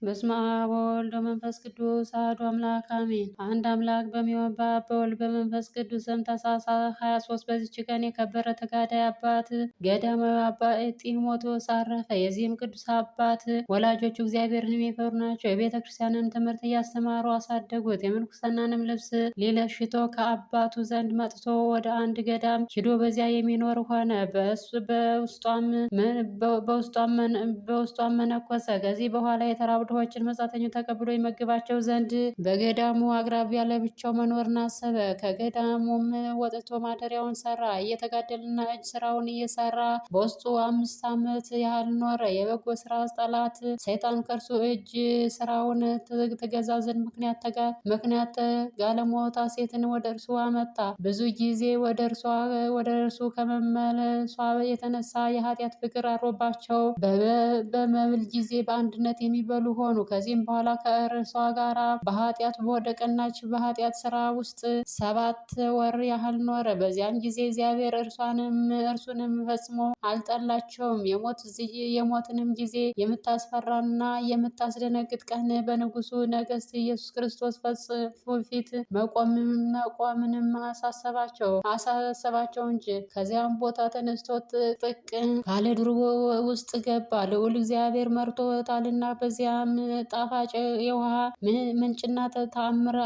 በስመ አብ ወወልድ ወመንፈስ ቅዱስ አሐዱ አምላክ አሜን። አንድ አምላክ በሚሆን በአብ በወልድ በመንፈስ ቅዱስ ስም ታኅሳስ 23 በዚች ቀን የከበረ ተጋዳይ አባት ገዳማዊ አባ ጢሞቴዎስ አረፈ። የዚህም ቅዱስ አባት ወላጆቹ እግዚአብሔርን የሚፈሩ ናቸው። የቤተ ክርስቲያንን ትምህርት እያስተማሩ አሳደጉት። የምንኩስናንም ልብስ ሊለሽቶ ከአባቱ ዘንድ መጥቶ ወደ አንድ ገዳም ሂዶ በዚያ የሚኖር ሆነ። በውስጧም መነኮሰ። ከዚህ በኋላ የተራቡ ድሆችን መጻተኞች ተቀብሎ ይመግባቸው ዘንድ በገዳሙ አቅራቢያ ለብቻው መኖርን አሰበ። ከገዳሙም ወጥቶ ማደሪያውን ሰራ። እየተጋደለና እጅ ስራውን እየሰራ በውስጡ 5 ዓመት ያህል ኖረ። የበጎ ስራ ጠላት ሰይጣን ከእርሱ እጅ ስራውን ትገዛ ዘንድ ምክንያት ጋለሞታ ሴትን ወደ እርሱ አመጣ። ብዙ ጊዜ ወደ እርሱ ከመመለሷ የተነሳ የኃጢአት ፍቅር አድሮባቸው በመብል ጊዜ በአንድነት የሚበሉ ሆኑ። ከዚህም በኋላ ከእርሷ ጋር በኃጢአት በወደቀች በኃጢአት ስራ ውስጥ 7 ወር ያህል ኖረ። በዚያም ጊዜ እግዚአብሔር እርሱንም ፈጽሞ አልጠላቸውም። የሞትንም ጊዜ የምታስፈራና የምታስደነግጥ ቀን በንጉሱ ነገስት ኢየሱስ ክርስቶስ ፊት መቆምንም አሳሰባቸው እንጂ። ከዚያም ቦታ ተነስቶ ጥቅ ካለ ዱር ውስጥ ገባ። ልዑል እግዚአብሔር መርቶታልና በዚያም ጣፋጭ የውሃ ምንጭና ተአምር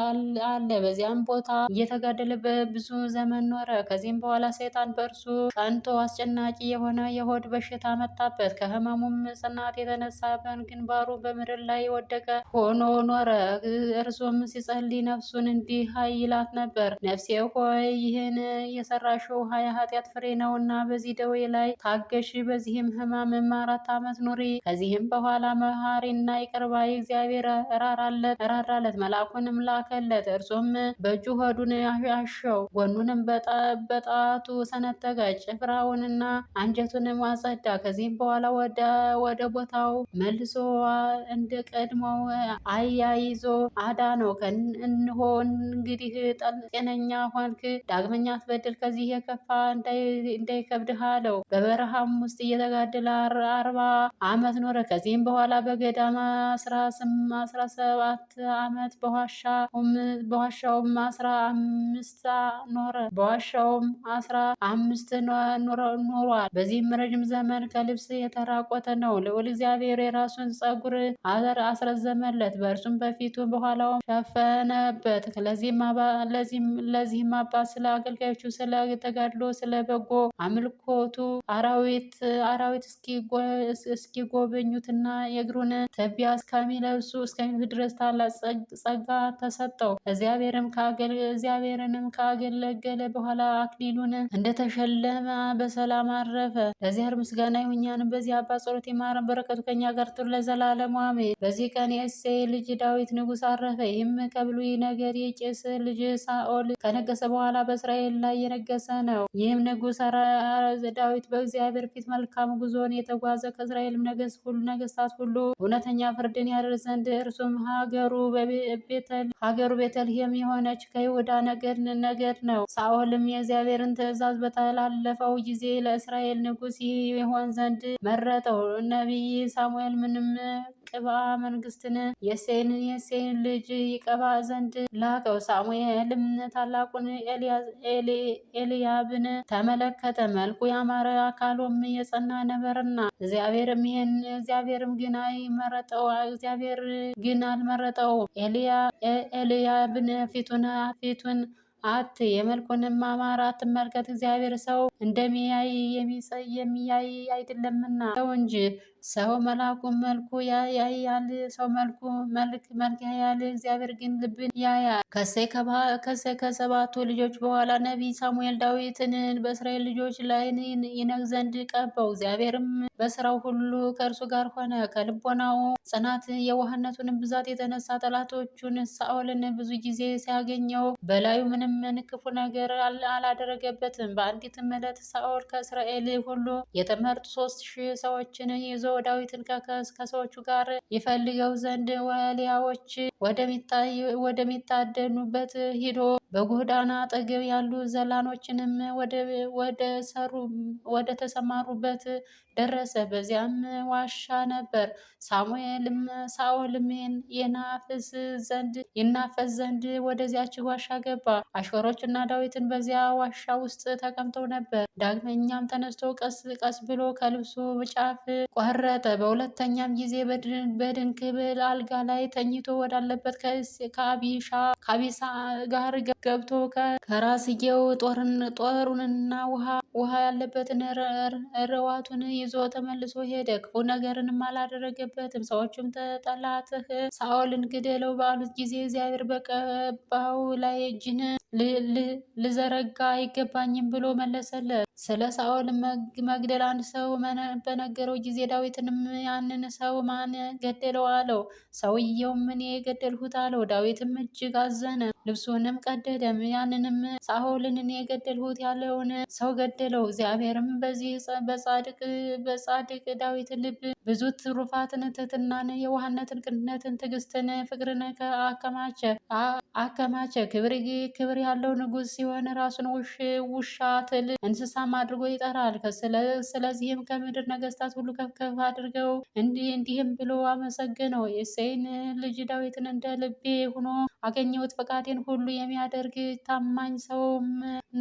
አለ። በዚያም ቦታ እየተጋደለ በብዙ ዘመን ኖረ። ከዚህም በኋላ ሰይጣን በእርሱ ቀንቶ አስጨናቂ የሆነ የሆድ በሽታ መጣበት። ከህመሙም ጽናት የተነሳ ግንባሩ በምድር ላይ ወደቀ ሆኖ ኖረ። እርሱም ሲጸልይ ነፍሱን እንዲህ ይላት ነበር፣ ነፍሴ ሆይ ይህን የሰራሽው የኃጢአት ፍሬ ነውና በዚህ ደዌ ላይ ታገሽ፣ በዚህም ህማም 4 ዓመት ኑሪ። ከዚህም በኋላ መሐሪና ይቅር ባይ እግዚአብሔር ራራለት፣ መልአኩንም ላከለት። እርሱም በእጁ ሆዱን አሸው፣ ጎኑንም በጣቱ ሰነጠቀ፣ ጭፍራውንና አንጀቱንም አጸዳ። ከዚህም በኋላ ወደ ቦታው መልሶ እንደ ቀድሞው አያይዞ አዳነው። እንሆ እንግዲህ ጤነኛ ሆንክ፣ ዳግመኛ አትበድል፣ ከዚህ የከፋ እንዳይከብድህ አለው። በበረሃም ውስጥ እየተጋደለ 40 ዓመት ኖረ። ከዚህም በኋላ በገዳም 17 ዓመት በዋሻውም 15 ኖረ። በዋሻውም 15 ኖሯል። በዚህም ረጅም ዘመን ከልብስ የተራቆተ ነው። ልዑል እግዚአብሔር የራሱን ጸጉር አስረዘመለት፣ በእርሱም በፊቱ በኋላውም ሸፈነበት። ለዚህም አባት ስለ አገልጋዮቹ ስለ ተጋድሎ ስለ በጎ አምልኮቱ አራዊት እስኪጎበኙትና የእግሩን ትቢያ እስከሚለብሱ ድረስ ታላቅ ጸጋ ተሰጠው። እግዚአብሔርንም ካገለገለ በኋላ አክሊሉን እንደተሸለመ በሰላም አረፈ። ለእግዚአብሔር ምስጋና ይሁን፣ እኛንም በዚህ አባት ጸሎት ይማረን፣ በረከቱ ከኛ ጋር ትኑር ለዘላለሙ አሜን። በዚህ ቀን የእሴይ ልጅ ዳዊት ንጉሥ አረፈ። ይህም ከብሉይ ነገድ የቂስ ልጅ ሳኦል ከነገሰ በኋላ በእስራኤል ላይ የነገሰ ነው። ይህም ንጉሥ ዳዊት በእግዚአብሔር ፊት መልካም ጉዞን የተጓዘ ከእስራኤልም ነገስታት ሁሉ እውነተኛ ፍርድን ያደርግ ዘንድ እርሱም ሀገሩ ቤተልሔም የሆነች ከይሁዳ ነገድ ነው። ሳኦልም የእግዚአብሔርን ትእዛዝ በተላለፈው ጊዜ ለእስራኤል ንጉሥ ይሆን ዘንድ መረጠው። ነቢይ ሳሙኤል ምንም ቅብአ መንግስትን የእሴይን ልጅ ይቀባ ዘንድ ላከው። ሳሙኤልም ታላቁን ኤልያብን ተመለከተ፣ መልኩ ያማረ አካሉም የጸና ነበርና። እግዚአብሔር ግን አልመረጠውም። ኤልያብን ፊቱን የመልኩንም ማማር አትመልከት፣ እግዚአብሔር ሰው እንደሚያይ የሚያይ አይደለምና ሰው እንጂ። ሰው መልኩ ያያል፣ ሰው መልክ ያያል፣ እግዚአብሔር ግን ልብን ያያል። ከእሴይ ከ7ቱ ልጆች በኋላ ነቢይ ሳሙኤል ዳዊትን በእስራኤል ልጆች ላይ ይነግሥ ዘንድ ቀባው። እግዚአብሔርም በስራው ሁሉ ከእርሱ ጋር ሆነ። ከልቦናው ጽናት የዋህነቱንም ብዛት የተነሳ ጠላቶቹን ሳኦልን ብዙ ጊዜ ሲያገኘው በላዩ ምንም ክፉ ነገር አላደረገበትም። በአንዲትም ዕለት ሳኦል ከእስራኤል ሁሉ የተመረጡ 3000 ሰዎችን ይዞ ዳዊትን ከሰዎቹ ጋር ይፈልገው ዘንድ ዋሊያዎች ወደሚታደኑበት ሂዶ በጎዳና አጠገብ ያሉ ዘላኖችንም ወደ ተሰማሩበት ደረሰ። በዚያም ዋሻ ነበር። ሳኦልም ይናፈስ ዘንድ ወደዚያች ዋሻ ገባ። አሽከሮችና ዳዊትን በዚያ ዋሻ ውስጥ ተቀምጠው ነበር። ዳግመኛም ተነስቶ ቀስ ቀስ ብሎ ከልብሱ ጫፍ ቆረጠ። በሁለተኛም ጊዜ በድንክብል አልጋ ላይ ተኝቶ ወዳለበት ከአቢሳ ጋር ገብቶ ከራስጌው ጦሩንና ውሃ ያለበትን ረዋቱን ይዞ ተመልሶ ሄደ። ክፉ ነገርንም አላደረገበትም። ሰዎቹም ጠላትህ ሳኦልን ግደለው ባሉት ጊዜ እግዚአብሔር በቀባው ላይ እጅን ልዘረጋ አይገባኝም ብሎ መለሰለት። ስለ ሳኦል መግደል አንድ ሰው በነገረው ጊዜ ዳዊትንም ያንን ሰው ማን ገደለው አለው። ሰውየውም እኔ የገደልሁት አለው። ዳዊትም እጅግ አዘነ፣ ልብሱንም ቀደደም። ያንንም ሳኦልን እኔ የገደልሁት ያለውን ሰው ገደለው። እግዚአብሔርም በዚህ በጻድቅ ዳዊት ልብ ብዙ ትሩፋትን፣ ትሕትናን፣ የዋህነትን፣ ቅንነትን፣ ትዕግስትን፣ ፍቅርን አከማቸ። ክብር ያለው ንጉሥ ሲሆን ራሱን ውሻ፣ ትል፣ እንስሳም አድርጎ ይጠራል። ስለዚህም ከምድር ነገስታት ሁሉ ከፍ ከፍ አድርገው እንዲህም ብሎ አመሰገነው። የእሴይን ልጅ ዳዊትን እንደ ልቤ ሆኖ አገኘሁት። ፈቃዴን ሁሉ የሚያደርግ ታማኝ ሰውም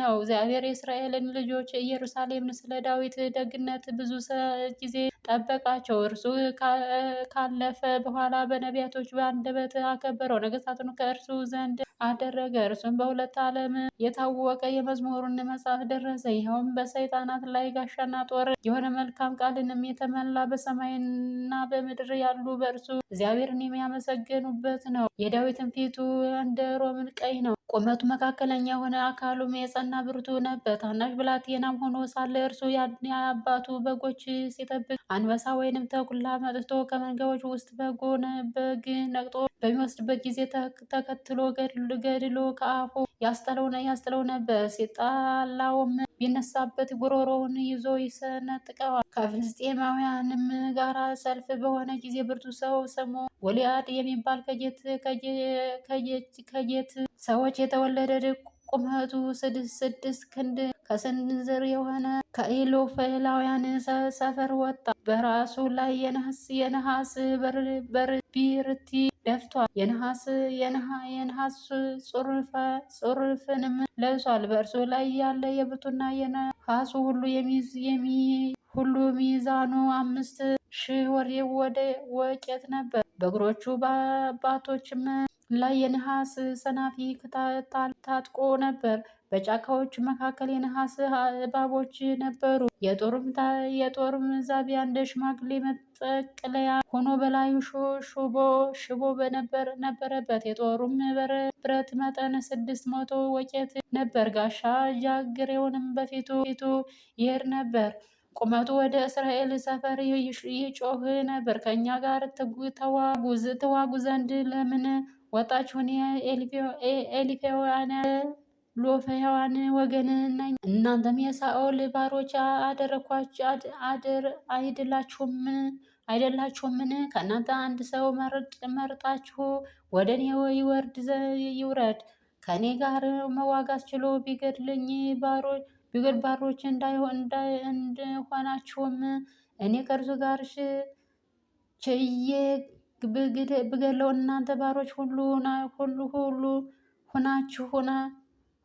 ነው። እግዚአብሔር የእስራኤልን ልጆች ኢየሩሳሌምን ስለ ዳዊት ደግነት ብዙ ጊዜ ጠበቃቸው። እርሱ ካለፈ በኋላ በነቢያቶች በአንደበት አከበረው። ነገስታቱን ከእርሱ ዘንድ አደረገ። እርሱም በሁለት ዓለም የታወቀ የመዝሙርን መጽሐፍ ደረሰ። ይኸውም በሰይጣናት ላይ ጋሻና ጦር የሆነ መልካም ቃልንም የተመላ በሰማይና በምድር ያሉ በእርሱ እግዚአብሔርን የሚያመሰግኑበት ነው። የዳዊትን ፊቱ እንደ ሮምን ቀይ ነው። ቁመቱ መካከለኛ የሆነ አካሉም የጸና ብርቱ ነበር። ታናሽ ብላቴናም ሆኖ ሳለ እርሱ የአባቱ በጎች ሲጠብቅ አንበሳ ወይንም ተኩላ መጥቶ ከመንጋዎች ውስጥ በግ ነቅጦ በሚወስድበት ጊዜ ተከትሎ ገድሎ ከአፉ ያስጥለው ነበር። ሲጣላውም ቢነሳበት ጉሮሮውን ይዞ ይሰነጥቀዋል። ከፍልስጤማውያንም ጋር ሰልፍ በሆነ ጊዜ ብርቱ ሰው ስሙ ጎልያድ የሚባል ከጌት ሰዎች የተወለደ ቁመቱ 6 ክንድ ከስንዝር የሆነ ከኢሎፍላውያን ሰፈር ወጣ። በራሱ ላይ የነሐስ በርቢርቲ ደፍቷል። የነሐስ ጹርፍንም ለብሷል። በእርሱ ላይ ያለ የብርቱና የነሐሱ ሁሉ ሚዛኑ 5,000 ወቄት ነበር። በእግሮቹ በአባቶችም ላይ የነሐስ ሰናፊ ታጥቆ ነበር። በጫካዎቹ መካከል የነሐስ እባቦች ነበሩ። የጦርም ዛቢያ እንደ ሽማግሌ መጠቅለያ ሆኖ በላዩ ሽቦ ነበረበት። የጦሩም ብረት መጠን 600 ወቄት ነበር። ጋሻ ጃግሬውንም በፊቱ ይሄድ ነበር። ቁመቱ ወደ እስራኤል ሰፈር ይጮህ ነበር። ከእኛ ጋር ተዋጉ ዘንድ ለምን ወጣችሁ? እኔ ኤሊፌዋውያን ሎፈያዋን ወገን ነኝ። እናንተም የሳኦል ባሮች አይደላችሁምን? ከእናንተ አንድ ሰው መርጣችሁ ወደ እኔ ይውረድ። ከእኔ ጋር መዋጋት ችሎ ቢገድልኝ ባሮች እንደሆናችሁም እኔ ከእርሱ ጋር ችዬ ብገድለው እናንተ ባሮች ሁሉ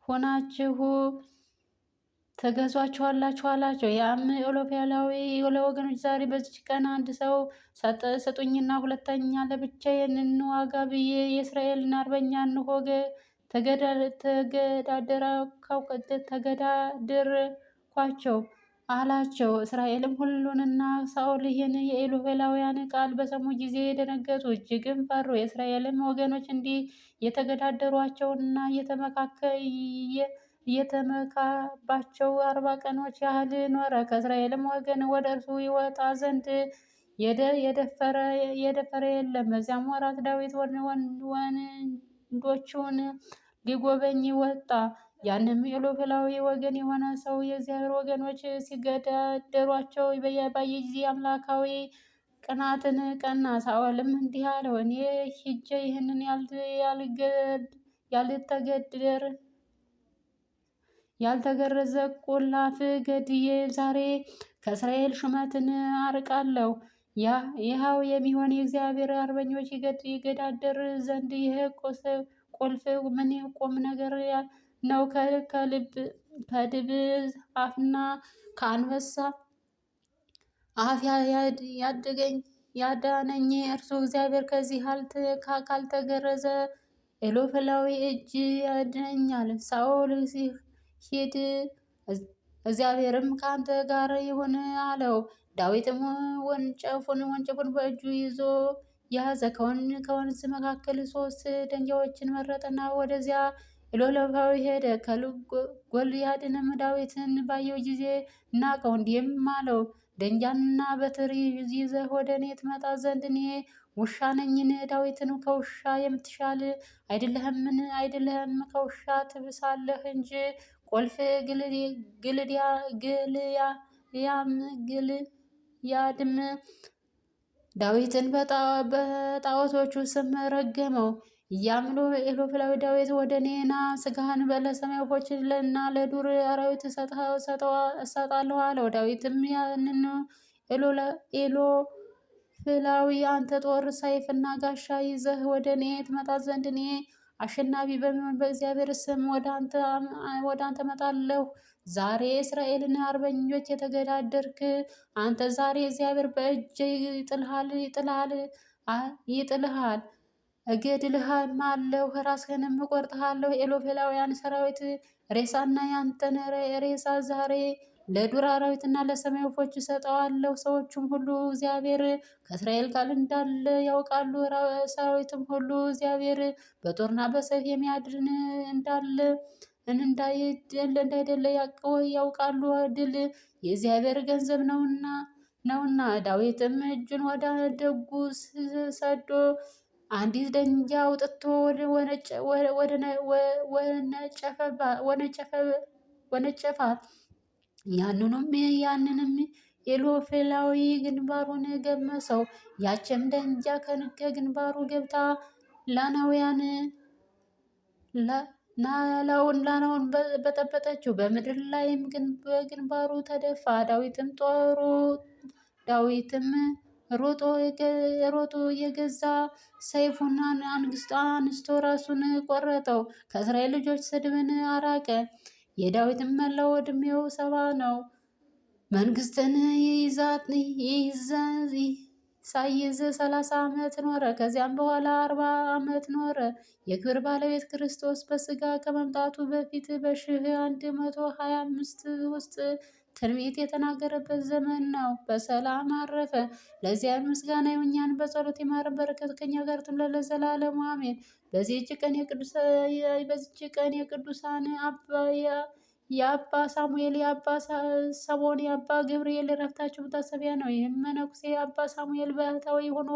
ሆናችሁ ተገዟቸዋላችሁ አላቸው። ያም ኢሎፍላዊ ለወገኖች ዛሬ በዚች ቀን አንድ ሰው ስጡኝና ሁለተኛ ለብቻዬን እንዋጋ ብዬ የእስራኤልን አርበኛ እንሆገ ተገዳደርኳቸው አላቸው። እስራኤልም ሁሉንና ሳኦል ይህን የኢሎፍላውያን ቃል በሰሙ ጊዜ ደነገጡ፣ እጅግም ፈሩ። የእስራኤልም ወገኖች እንዲህ የተገዳደሯቸውና እየተመካባቸው 40 ቀኖች ያህል ኖረ። ከእስራኤልም ወገን ወደ እርሱ ይወጣ ዘንድ የደፈረ የለም። በዚያም ወራት ዳዊት ወንዶቹን ሊጎበኝ ወጣ። ያንም ኢሎፍላዊ ወገን የሆነ ሰው የእግዚአብሔር ወገኖች ሲገዳደሯቸው ባየ ጊዜ አምላካዊ ቅናትን ቀና። ሳኦልም እንዲህ አለው፣ እኔ ሂጄ ይህንን ያልተገደር ያልተገረዘ ቆላፍ ገድዬ ዛሬ ከእስራኤል ሹመትን አርቃለሁ። ይኸው የሚሆን የእግዚአብሔር አርበኞች ይገዳደር ዘንድ ይህ ቁልፍ ምን ቁም ነገር ነው? ከድብ አፍና ከአንበሳ አፍ ያዳነኝ እርሱ እግዚአብሔር ከዚህ ካልተገረዘ ኤሎፍላዊ እጅ ያድነኛል። ሳኦል ሂድ እግዚአብሔርም ከአንተ ጋር ይሁን አለው። ዳዊትም ወንጭፉን በእጁ ይዞ ያዘ። ከወንዝ መካከል 3 ደንጊያዎችን መረጠና ወደዚያ ኤሎፍላዊ ሄደ። ጎልያድንም ዳዊትን ባየው ጊዜ ናቀው፣ እንዲህም አለው፣ ደንጊያና በትር ይዘህ ወደ እኔ ትመጣ ዘንድ እኔ ውሻ ነኝን? ዳዊትን ከውሻ የምትሻል አይደለህምን? አይደለህም፣ ከውሻ ትብሳለህ እንጂ። ቁልፍ ግልያድም ዳዊትን በጣዖቶቹ ስም ረገመው። እያምሎ ኤሎፍላዊ ዳዊት ወደ እኔ ና፣ ስጋህን ለሰማይ ወፎች እና ለዱር አራዊት እሰጣለሁ አለው። ዳዊትም ያንን ኤሎፍላዊ አንተ ጦር ሰይፍና ጋሻ ይዘህ ወደ እኔ ትመጣ ዘንድ እኔ አሸናፊ በሚሆን በእግዚአብሔር ስም ወደ አንተ መጣለሁ። ዛሬ የእስራኤልን አርበኞች የተገዳደርክ አንተ ዛሬ እግዚአብሔር በእጅ ይጥልሃል፣ እገድልህም አለሁ፣ ራስህንም እቆርጥሃለሁ። ኤሎፍላውያን ሰራዊት ሬሳና ያንተን ሬሳ ዛሬ ለዱር አራዊትና ለሰማይ ወፎች እሰጠዋለሁ። ሰዎቹም ሁሉ እግዚአብሔር ከእስራኤል ጋር እንዳለ ያውቃሉ። ሰራዊትም ሁሉ እግዚአብሔር በጦርና በሰይፍ የሚያድን እንዳይደለ ያውቃሉ። ድል የእግዚአብሔር ገንዘብ ነውና። ዳዊትም እጁን ወደ ደጉ ሰዶ አንዲት ደንጊያ አውጥቶ ወነጨፋት። ያንንም ኤሎፍላዊ ግንባሩን ገመሰው። ያችም ደንጊያ ከግንባሩ ገብታ ላናውን በጠበጠችው፣ በምድር ላይም በግንባሩ ተደፋ። ዳዊትም ሮጦ የገዛ ሰይፉን አንስቶ ራሱን ቆረጠው። ከእስራኤል ልጆች ስድብን አራቀ። የዳዊትም መላው ዕድሜው 70 ነው። መንግስትን ሳይዝ 30 ዓመት ኖረ። ከዚያም በኋላ 40 ዓመት ኖረ። የክብር ባለቤት ክርስቶስ በስጋ ከመምጣቱ በፊት በ1125 ውስጥ ትንቢት የተናገረበት ዘመን ነው። በሰላም አረፈ። ለዚያም ምስጋና ይሁን፣ እኛን በጸሎት ይማረን፣ በረከቱ ከኛ ጋር ትኑር ለዘላለሙ አሜን። በዚህች ቀን የቅዱሳን የአባ ሳሙኤል፣ የአባ ሰሞን፣ የአባ ገብርኤል ዕረፍታቸው መታሰቢያ ነው። ይህም መነኩሴ አባ ሳሙኤል ባህታዊ ሆኖ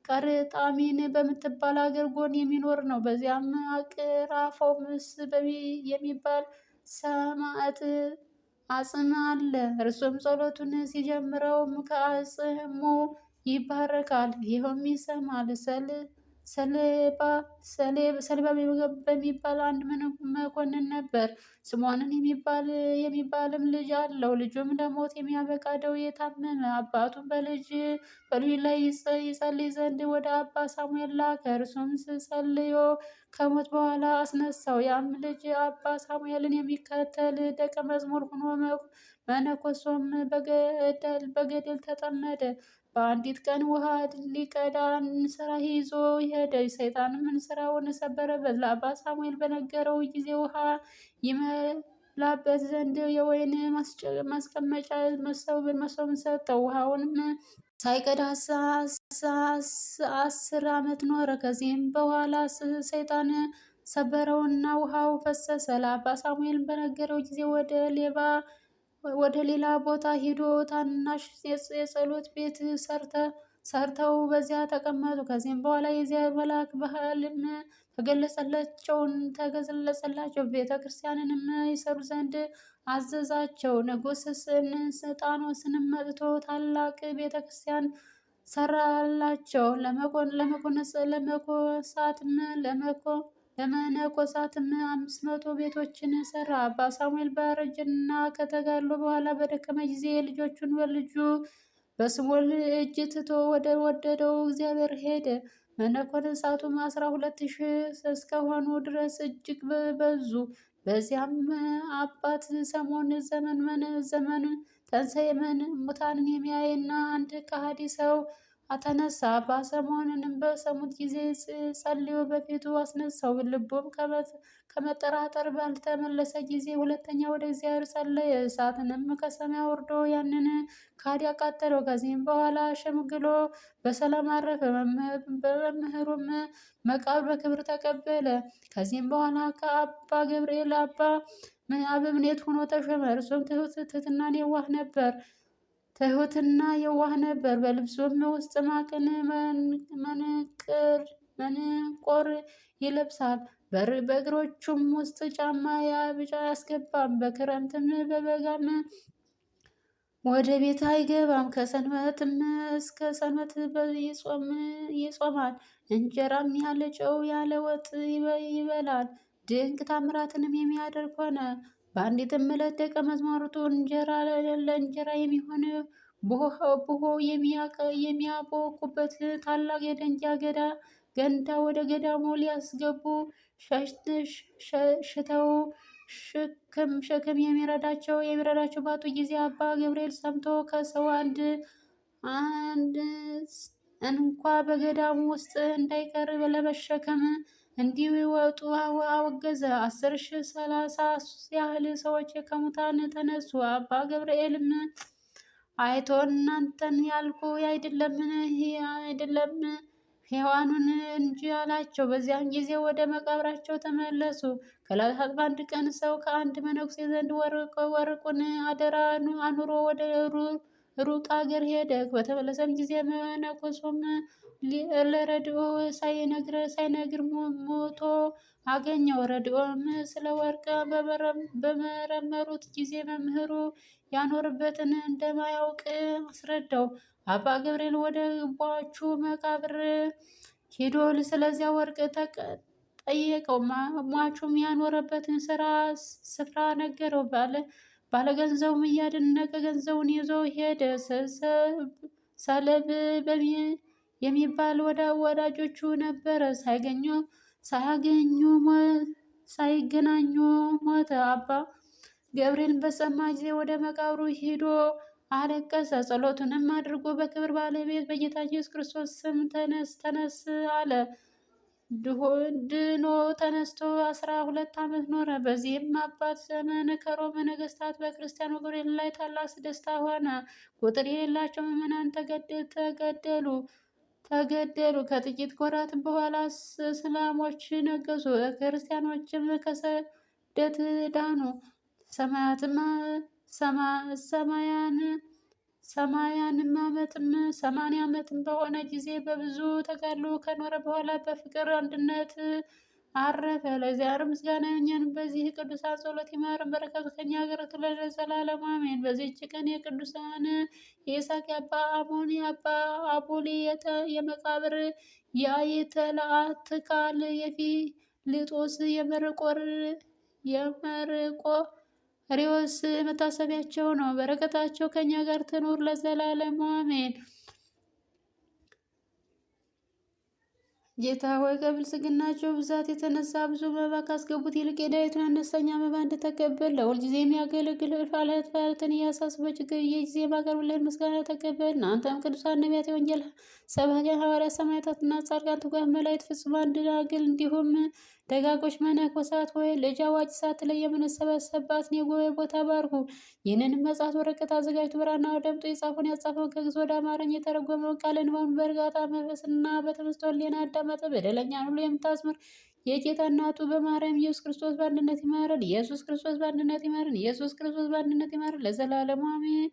ቀርጣሚን በምትባል አገር ጎን የሚኖር ነው። በዚያም አቅራፎምስ የሚባል ሰማዕት አጽም አለ። እርሱም ጸሎቱን ሲጀምረውም ከአጽሙ ይባረካል፣ ይኸውም ይሰማል። ሰሌባ በሚባል አንድ መኮንን ነበር። ስምዖንን የሚባልም ልጅ አለው። ልጁም ለሞት የሚያበቃ ደዌ ታመመ። አባቱም በልጁ ላይ ይጸልይ ዘንድ ወደ አባ ሳሙኤል ላከ። እርሱም ጸልዮ ከሞት በኋላ አስነሳው። ያም ልጅ አባ ሳሙኤልን የሚከተል ደቀ መዝሙር ሆኖ መነኮሱም በገድል ተጠመደ። በአንዲት ቀን ውሃ ሊቀዳ እንስራ ይዞ ሄደ። ሰይጣንም እንስራውን ሰበረበት። ለአባ ሳሙኤል በነገረው ጊዜ ውሃ ይመላበት ዘንድ የወይን ማስቀመጫ መሶብን ሰጠው። ውሃውንም ሳይቀዳ 10 ዓመት ኖረ። ከዚህም በኋላ ሰይጣን ሰበረውና ውሃው ፈሰሰ። ለአባ ሳሙኤል በነገረው ጊዜ ወደ ሌላ ቦታ ሂዶ ታናሽ የጸሎት ቤት ሰርተው በዚያ ተቀመጡ። ከዚህም በኋላ የእግዚአብሔር መልአክ በሕልም ተገለጸላቸው። ቤተ ክርስቲያንንም ይሰሩ ዘንድ አዘዛቸው። ንጉሥ ስጣኖስንም መጥቶ ታላቅ ቤተ ክርስቲያን ሰራላቸው። ለመነኮሳትም 500 ቤቶችን ሰራ። አባ ሳሙኤል ባረጀና ከተጋድሎ በኋላ በደከመ ጊዜ ልጆቹን በልጁ በስምዖን እጅ ትቶ ወደ ወደደው እግዚአብሔር ሄደ። መነኮሳቱም 12,000 እስከሆኑ ድረስ እጅግ በዙ። በዚያም አባት ሰሞን ዘመን ተንሥእ ሙታንን የሚያይና አንድ ከሃዲ ሰው ተነሳ። አባ ሰሞንንም በሰሙት ጊዜ ጸልዮ በፊቱ አስነሳው። ልቡም ከመጠራጠር ባልተመለሰ ጊዜ ሁለተኛ ወደ እግዚአብሔር ጸለየ። እሳትንም ከሰማይ ወርዶ ያንን ከሃዲ አቃጠለው። ከዚህም በኋላ ሸምግሎ በሰላም አረፈ። በመምህሩም መቃብር በክብር ተቀበለ። ከዚህም በኋላ ከአባ ገብርኤል አበምኔት ሆኖ ተሾመ። እርሱም ትሁትና የዋህ ነበር። በልብሱም ውስጥ ማቅን መንቆር ይለብሳል። በእግሮቹም ውስጥ ጫማ አያስገባም። በክረምትም በበጋም ወደ ቤት አይገባም። ከሰንበትም እስከ ሰንበት ይጾማል። እንጀራም ያለ ጨው ያለ ወጥ ይበላል። ድንቅ ታምራትንም የሚያደርግ ሆነ። በአንዲትም ዕለት ደቀ መዛሙርቱ ለእንጀራ የሚሆን ቡሆ የሚያቦኩበት ታላቅ የደንጊያ ገንዳ ወደ ገዳሙ ሊያስገቡ ሽተው ሸክም የሚረዳቸው ባጡ ጊዜ አባ ገብርኤል ሰምቶ ከሰው አንድ እንኳ በገዳሙ ውስጥ እንዳይቀር ለመሸከም እንዲወጡ አወገዘ። 10,030 ያህል ሰዎች ከሙታን ተነሱ። አባ ገብርኤልም አይቶ እናንተን ያልኩ አይደለምን ሕያዋኑን እንጂ አላቸው። በዚያን ጊዜ ወደ መቃብራቸው ተመለሱ። ከዕለታት በአንድ ቀን ሰው ከአንድ መነኩሴ ዘንድ ወርቁን አደራ አኑሮ ወደ ሩቅ አገር ሄደ። በተመለሰም ጊዜ መነኮሱም ለረድኦ ሳይነግር ሞቶ አገኘው። ረድኦም ስለ ወርቅ በመረመሩት ጊዜ መምህሩ ያኖርበትን እንደማያውቅ አስረዳው። አባ ገብርኤል ወደ ቧቹ መቃብር ሄዶ ስለዚያ ወርቅ ጠየቀው። ሟቹም ያኖረበትን ስፍራ ነገረው። ባለገንዘቡም እያደነቀ ገንዘቡን ይዞ ሄደ። ሰለብ የሚባል ወዳጆቹ ነበረ። ሳይገናኙ ሞተ። አባ ገብርኤልን በሰማ ጊዜ ወደ መቃብሩ ሄዶ አለቀሰ። ጸሎቱንም አድርጎ በክብር ባለቤት በጌታ ኢየሱስ ክርስቶስ ስም ተነስ አለ። ድኖ ተነስቶ 12 ዓመት ኖረ። በዚህም አባት ዘመን ከሮም ነገስታት በክርስቲያን ወገኖች ላይ ታላቅ ደስታ ሆነ። ቁጥር የሌላቸው ምዕመናን ተገደሉ። ከጥቂት ወራት በኋላ እስላሞች ነገሱ። ክርስቲያኖችም ከስደት ዳኑ። ሰማንያ ዓመትም በሆነ ጊዜ በብዙ ተጋድሎ ከኖረ በኋላ በፍቅር አንድነት አረፈ። ለእግዚአብሔር ምስጋና ይሁን። በዚህ ቅዱሳን ጸሎት ይማረን፣ በረከቱ ከእኛ ጋር ትኑር ለዘላለሙ አሜን። በዚህች ቀን የቅዱሳን የይስሐቅ የአባ አሞን የአባ አቦሊ የመቃብር የአይተለአትቃል የፊልጦስ የመርቆሬዎስ መታሰቢያቸው ነው። በረከታቸው ከእኛ ጋር ትኑር ለዘላለሙ አሜን። ጌታ ሆይ ከብልጽግናቸው ብዛት የተነሳ ብዙ መባ ካስገቡት ይልቅ የዳዊቱን አነስተኛ መባ እንደተቀበል ለሁልጊዜ የሚያገለግል እልፍ አእላፋትን እያሳስብ በችግር ጊዜ የማቀርብልህን ምስጋና ተቀበል። አንተም ቅዱሳን ነቢያት፣ የወንጌል ሰባኪያን ሐዋርያት፣ ሰማዕታትና ጻድቃን፣ ትጉሃን መላእክት፣ ፍጹማን ደናግል እንዲሁም ደጋጎች መነኮሳት ሆይ ልጅ አዋቂ ሳትለይ የምንሰበሰብባትን የጉባኤ ቦታ ባርኩ። ይህንንም መጽሐፍ ወረቀት አዘጋጅቶ ብራና ደምጦ የጻፈውን ያጻፈውን ከግዕዝ ወደ አማርኛ የተረጎመውን ቃለ ንባቡን በእርጋታ መንፈስና በተመስጦ ሕሊና ያዳመጠ በደለኛን ሁሉ የምታስምር የጌታ እናቱ በማርያም ኢየሱስ ክርስቶስ በአንድነት ይማረን። ኢየሱስ ክርስቶስ በአንድነት ይማረን። ኢየሱስ ክርስቶስ በአንድነት ይማረን ለዘላለሙ አሜን።